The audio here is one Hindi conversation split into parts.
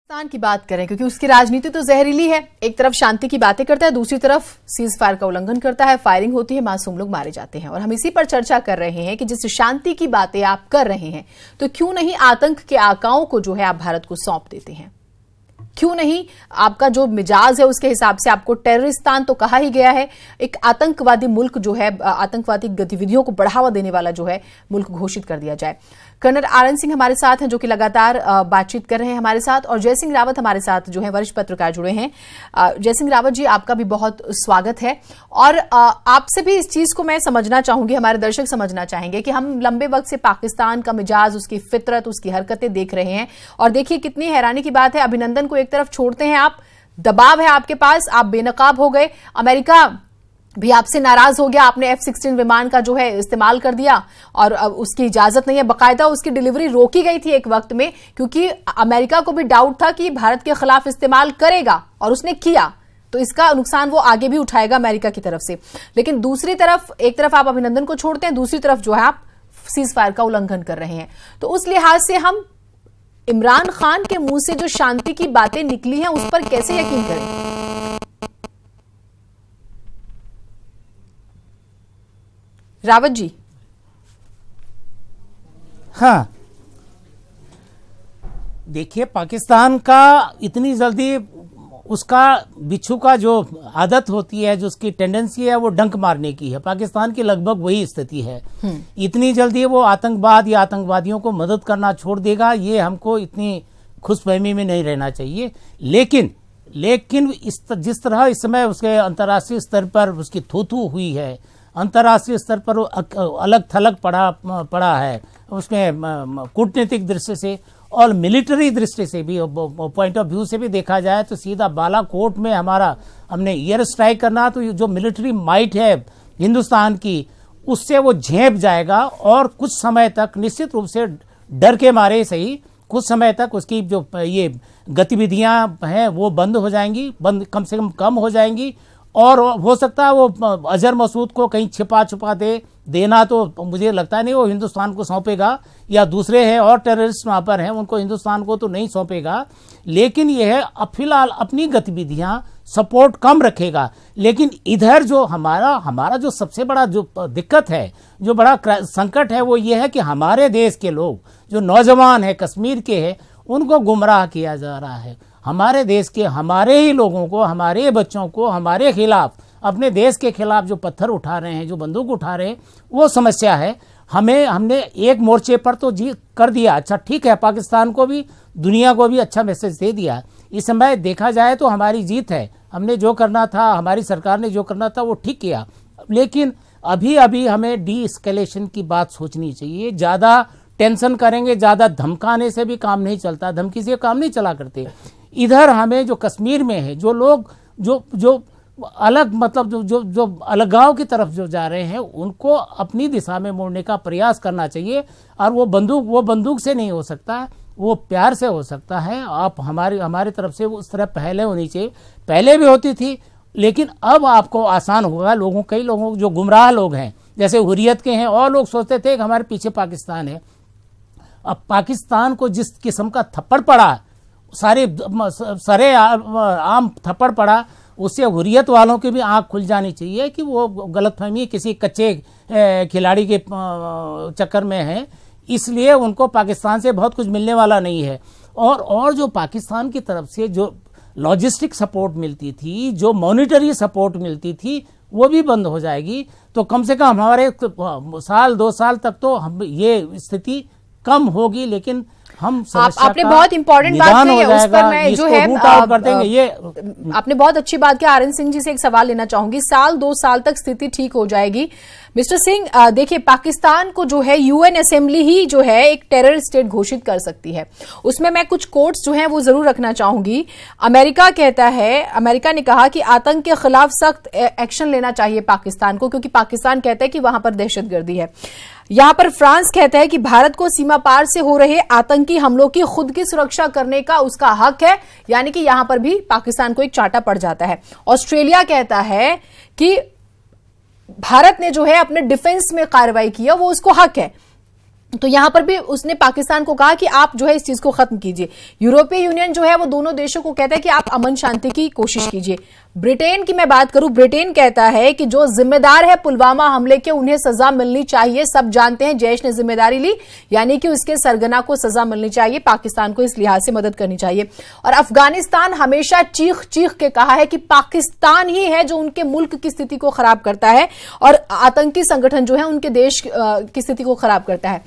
पाकिस्तान की बात करें क्योंकि उसकी राजनीति तो जहरीली है। एक तरफ शांति की बातें करता है, दूसरी तरफ सीज फायर का उल्लंघन करता है, फायरिंग होती है, मासूम लोग मारे जाते हैं। और हम इसी पर चर्चा कर रहे हैं कि जिस शांति की बातें आप कर रहे हैं तो क्यों नहीं आतंक के आकाओं को जो है आप भारत को सौंप देते हैं? क्यों नहीं आपका जो मिजाज है उसके हिसाब से आपको टेररिस्तान तो कहा ही गया है, एक आतंकवादी मुल्क जो है, आतंकवादी गतिविधियों को बढ़ावा देने वाला जो है मुल्क घोषित कर दिया जाए। कर्नल आरएन सिंह हमारे साथ हैं जो कि लगातार बातचीत कर रहे हैं हमारे साथ, और जय सिंह रावत हमारे साथ जो है वरिष्ठ पत्रकार जुड़े हैं। जय सिंह रावत जी, आपका भी बहुत स्वागत है। और आपसे भी इस चीज को मैं समझना चाहूंगी, हमारे दर्शक समझना चाहेंगे कि हम लंबे वक्त से पाकिस्तान का मिजाज, उसकी फितरत, उसकी हरकतें देख रहे हैं। और देखिए कितनी हैरानी की बात है, अभिनंदन को एक तरफ छोड़ते हैं आप, दबाव है आपके पास, आप बेनकाब हो गए, अमेरिका भी आपसे नाराज हो गया, आपने F-16 विमान का जो है इस्तेमाल कर दिया और उसकी इजाजत नहीं है, बकायदा उसकी डिलीवरी रोकी गई थी एक वक्त में क्योंकि अमेरिका को भी डाउट था कि भारत के खिलाफ इस्तेमाल करेगा और उसने किया, तो इसका नुकसान वो आगे भी उठाएगा अमेरिका की तरफ से। लेकिन दूसरी तरफ, एक तरफ आप अभिनंदन को छोड़ते हैं, दूसरी तरफ जो है आप सीज फायर का उल्लंघन कर रहे हैं। तो उस लिहाज से हम इमरान खान के मुंह से जो शांति की बातें निकली हैं उस पर कैसे यकीन करें? रावत जी। हाँ, देखिए, पाकिस्तान का इतनी जल्दी उसका बिच्छू का जो आदत होती है, जो उसकी टेंडेंसी है, वो डंक मारने की है। पाकिस्तान की लगभग वही स्थिति है। इतनी जल्दी वो आतंकवाद या आतंकवादियों को मदद करना छोड़ देगा, ये हमको इतनी खुशफहमी में नहीं रहना चाहिए। लेकिन जिस तरह इस समय उसके अंतर्राष्ट्रीय स्तर पर उसकी थू हुई है, अंतर्राष्ट्रीय स्तर पर अलग थलग पड़ा है, उसमें कूटनीतिक दृष्टि से और मिलिट्री दृष्टि से भी, पॉइंट ऑफ व्यू से भी देखा जाए तो सीधा बालाकोट में हमने एयर स्ट्राइक करना, तो जो मिलिट्री माइट है हिंदुस्तान की, उससे वो झेप जाएगा और कुछ समय तक निश्चित रूप से डर के मारे सही कुछ समय तक उसकी जो ये गतिविधियां हैं वो बंद हो जाएंगी, कम से कम हो जाएंगी। और हो सकता है वो अजहर मसूद को कहीं छिपा देना, तो मुझे लगता नहीं वो हिंदुस्तान को सौंपेगा, या दूसरे हैं और टेररिस्ट वहां पर हैं, उनको हिंदुस्तान को तो नहीं सौंपेगा। लेकिन यह फिलहाल अपनी गतिविधियां सपोर्ट कम रखेगा। लेकिन इधर जो हमारा जो सबसे बड़ा जो दिक्कत है, जो बड़ा संकट है, वो ये है कि हमारे देश के लोग जो नौजवान हैं, कश्मीर के हैं, उनको गुमराह किया जा रहा है। हमारे देश के, हमारे ही लोगों को, हमारे बच्चों को हमारे खिलाफ, अपने देश के खिलाफ जो पत्थर उठा रहे हैं, जो बंदूक उठा रहे हैं, वो समस्या है। हमने एक मोर्चे पर तो जी कर दिया, अच्छा ठीक है, पाकिस्तान को भी, दुनिया को भी अच्छा मैसेज दे दिया। इस समय देखा जाए तो हमारी जीत है, हमने जो करना था, हमारी सरकार ने जो करना था वो ठीक किया। लेकिन अभी हमें डी एस्केलेशन की बात सोचनी चाहिए। ज़्यादा टेंशन करेंगे, ज़्यादा धमकाने से भी काम नहीं चलता, धमकी से काम नहीं चला करते। इधर हमें जो कश्मीर में है, जो लोग जो अलग, मतलब जो अलगाव की तरफ जो जा रहे हैं, उनको अपनी दिशा में मोड़ने का प्रयास करना चाहिए। और वो बंदूक से नहीं हो सकता, वो प्यार से हो सकता है। आप हमारी तरफ से उस तरह पहले होनी चाहिए, पहले भी होती थी, लेकिन अब आपको आसान होगा। कई लोगों जो गुमराह लोग हैं, जैसे हुर्रियत के हैं, और लोग सोचते थे कि हमारे पीछे पाकिस्तान है। अब पाकिस्तान को जिस किस्म का थप्पड़ पड़ा, सारे आम थप्पड़ पड़ा, उससे हुर्रियत वालों की भी आंख खुल जानी चाहिए कि वो गलतफहमी किसी कच्चे खिलाड़ी के चक्कर में है, इसलिए उनको पाकिस्तान से बहुत कुछ मिलने वाला नहीं है। और जो पाकिस्तान की तरफ से जो लॉजिस्टिक सपोर्ट मिलती थी, जो मॉनिटरी सपोर्ट मिलती थी, वो भी बंद हो जाएगी। तो कम से कम हमारे साल 2 साल तक तो ये स्थिति कम होगी। लेकिन हम आपने बहुत इंपॉर्टेंट बात कही है, उस पर मैं जो है आपने बहुत अच्छी बात की। आरएन सिंह जी से एक सवाल लेना चाहूंगी। 2 साल तक स्थिति ठीक हो जाएगी। मिस्टर सिंह, देखिए, पाकिस्तान को जो है यूएन असेंबली ही जो है एक टेरर स्टेट घोषित कर सकती है। उसमें मैं कुछ कोट्स जो हैं वो जरूर रखना चाहूंगी। अमेरिका ने कहा कि आतंक के खिलाफ सख्त एक्शन लेना चाहिए पाकिस्तान को, क्योंकि पाकिस्तान कहता है कि वहां पर दहशतगर्दी है। यहां पर फ्रांस कहता है कि भारत को सीमा पार से हो रहे आतंकी हमलों की खुद की सुरक्षा करने का उसका हक है, यानी कि यहां पर भी पाकिस्तान को एक चांटा पड़ जाता है। ऑस्ट्रेलिया कहता है कि भारत ने जो है अपने डिफेंस में कार्रवाई किया, वो उसको हक है। तो यहां पर भी उसने पाकिस्तान को कहा कि आप जो है इस चीज को खत्म कीजिए। यूरोपीय यूनियन जो है वो दोनों देशों को कहता है कि आप अमन शांति की कोशिश कीजिए। ब्रिटेन की मैं बात करूं, ब्रिटेन कहता है कि जो जिम्मेदार है पुलवामा हमले के उन्हें सजा मिलनी चाहिए। सब जानते हैं जैश ने जिम्मेदारी ली, यानी कि उसके सरगना को सजा मिलनी चाहिए। पाकिस्तान को इस लिहाज से मदद करनी चाहिए। और अफगानिस्तान हमेशा चीख चीख के कहा है कि पाकिस्तान ही है जो उनके मुल्क की स्थिति को खराब करता है और आतंकी संगठन जो है उनके देश की स्थिति को खराब करता है।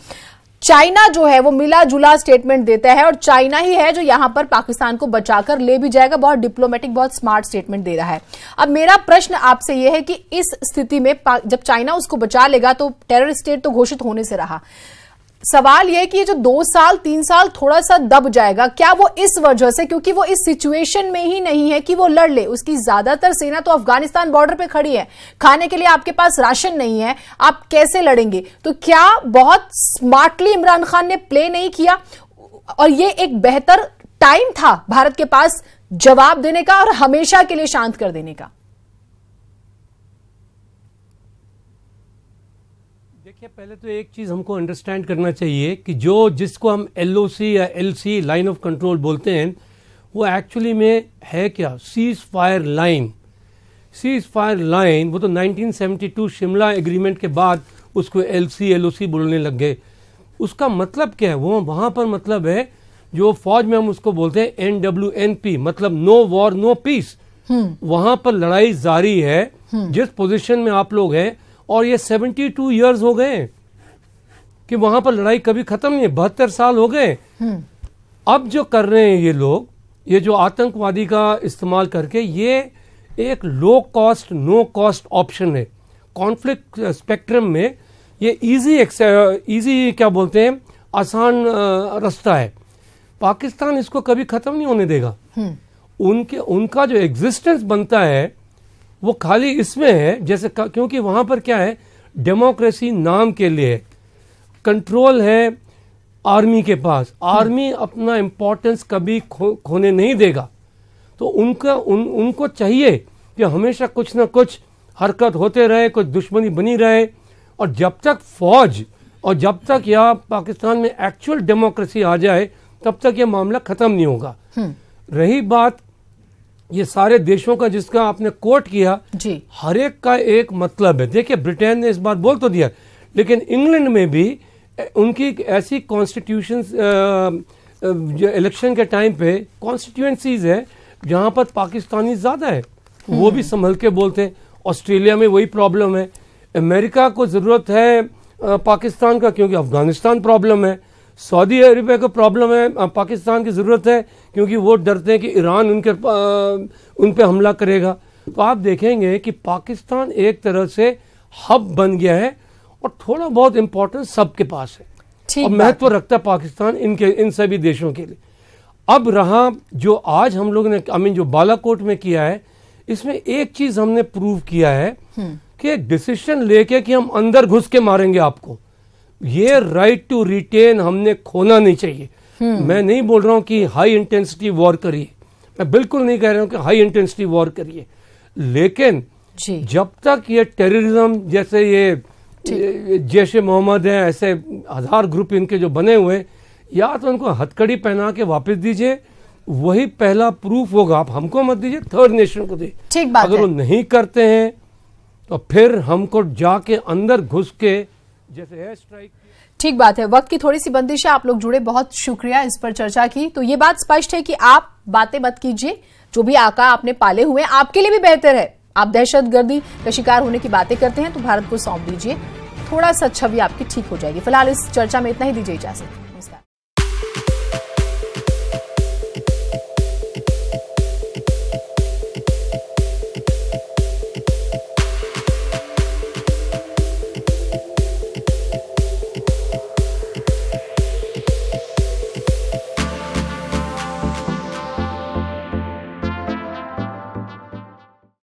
चाइना जो है वो मिला जुला स्टेटमेंट देता है और चाइना ही है जो यहां पर पाकिस्तान को बचाकर ले भी जाएगा। बहुत डिप्लोमेटिक, बहुत स्मार्ट स्टेटमेंट दे रहा है। अब मेरा प्रश्न आपसे यह है कि इस स्थिति में जब चाइना उसको बचा लेगा तो टेरर स्टेट तो घोषित होने से रहा। सवाल यह है कि ये जो 2 साल 3 साल थोड़ा सा दब जाएगा, क्या वो इस वजह से, क्योंकि वो इस सिचुएशन में ही नहीं है कि वो लड़ ले। उसकी ज्यादातर सेना तो अफगानिस्तान बॉर्डर पे खड़ी है, खाने के लिए आपके पास राशन नहीं है, आप कैसे लड़ेंगे? तो क्या बहुत स्मार्टली इमरान खान ने प्ले नहीं किया और ये एक बेहतर टाइम था भारत के पास जवाब देने का और हमेशा के लिए शांत कर देने का? देखिए, पहले तो एक चीज हमको अंडरस्टैंड करना चाहिए कि जिसको हम LOC या LC लाइन ऑफ कंट्रोल बोलते हैं वो एक्चुअली में है क्या? Cease fire line. Cease fire line वो तो 1972 शिमला एग्रीमेंट के बाद उसको LC LOC बोलने लग गए। उसका मतलब क्या है? वो वहां पर मतलब है जो फौज में हम उसको बोलते हैं NWNP, मतलब नो वॉर नो पीस। वहां पर लड़ाई जारी है जिस पोजीशन में आप लोग हैं, और ये 72 इयर्स हो गए कि वहां पर लड़ाई कभी खत्म नहीं है। 72 साल हो गए। अब जो कर रहे हैं ये लोग, ये जो आतंकवादी का इस्तेमाल करके, ये एक low cost no cost option है कॉन्फ्लिक्ट स्पेक्ट्रम में। ये इजी क्या बोलते हैं, आसान रास्ता है। पाकिस्तान इसको कभी खत्म नहीं होने देगा। उनका जो एग्जिस्टेंस बनता है वो खाली इसमें है, जैसे क्योंकि वहां पर क्या है, डेमोक्रेसी नाम के लिए कंट्रोल है आर्मी के पास। आर्मी अपना इंपॉर्टेंस कभी खोने नहीं देगा। तो उनको चाहिए कि हमेशा कुछ ना कुछ हरकत होते रहे, कुछ दुश्मनी बनी रहे, और जब तक फौज और जब तक या पाकिस्तान में एक्चुअल डेमोक्रेसी आ जाए तब तक ये मामला खत्म नहीं होगा। रही बात ये सारे देशों का जिसका आपने कोट किया जी, हर एक का एक मतलब है। देखिए, ब्रिटेन ने इस बार बोल तो दिया, लेकिन इंग्लैंड में भी उनकी ऐसी कॉन्स्टिट्यूशन इलेक्शन के टाइम पे कॉन्स्टिट्यूएंसीज है जहां पर पाकिस्तानी ज्यादा है, वो भी संभल के बोलते हैं। ऑस्ट्रेलिया में वही प्रॉब्लम है। अमेरिका को जरूरत है पाकिस्तान का क्योंकि अफगानिस्तान प्रॉब्लम है। सऊदी अरेबिया को प्रॉब्लम है, पाकिस्तान की जरूरत है क्योंकि वो डरते हैं कि ईरान उन पे हमला करेगा। तो आप देखेंगे कि पाकिस्तान एक तरह से हब बन गया है और थोड़ा बहुत इंपॉर्टेंस सबके पास है और महत्व रखता है पाकिस्तान इन सभी देशों के लिए। अब रहा जो आज हम लोग ने जो बालाकोट में किया है, इसमें एक चीज हमने प्रूव किया है कि एक डिसीजन लेके कि हम अंदर घुस के मारेंगे आपको, ये राइट टू रिटेन हमने खोना नहीं चाहिए। मैं नहीं बोल रहा हूं कि हाई इंटेंसिटी वॉर करिए, मैं बिल्कुल नहीं कह रहा हूं कि हाई इंटेंसिटी वॉर करिए, लेकिन जब तक ये टेररिज्म जैसे ये जैश ए मोहम्मद है, ऐसे 1000 ग्रुप इनके जो बने हुए, या तो उनको हथकड़ी पहना के वापस दीजिए, वही पहला प्रूफ होगा। आप हमको मत दीजिए, थर्ड नेशन को दीजिए। ठीक बात अगर वो नहीं करते हैं तो फिर हमको जाके अंदर घुस के जैसे एयर स्ट्राइक। ठीक बात है। वक्त की थोड़ी सी बंदिश है, आप लोग जुड़े, बहुत शुक्रिया इस पर चर्चा की। तो ये बात स्पष्ट है कि आप बातें मत कीजिए, जो भी आका आपने पाले हुए हैं आपके लिए भी बेहतर है। आप दहशतगर्दी का शिकार होने की बातें करते हैं तो भारत को सौंप दीजिए, थोड़ा सा छवि आपकी ठीक हो जाएगी। फिलहाल इस चर्चा में इतना ही, दीजिए इजाजत।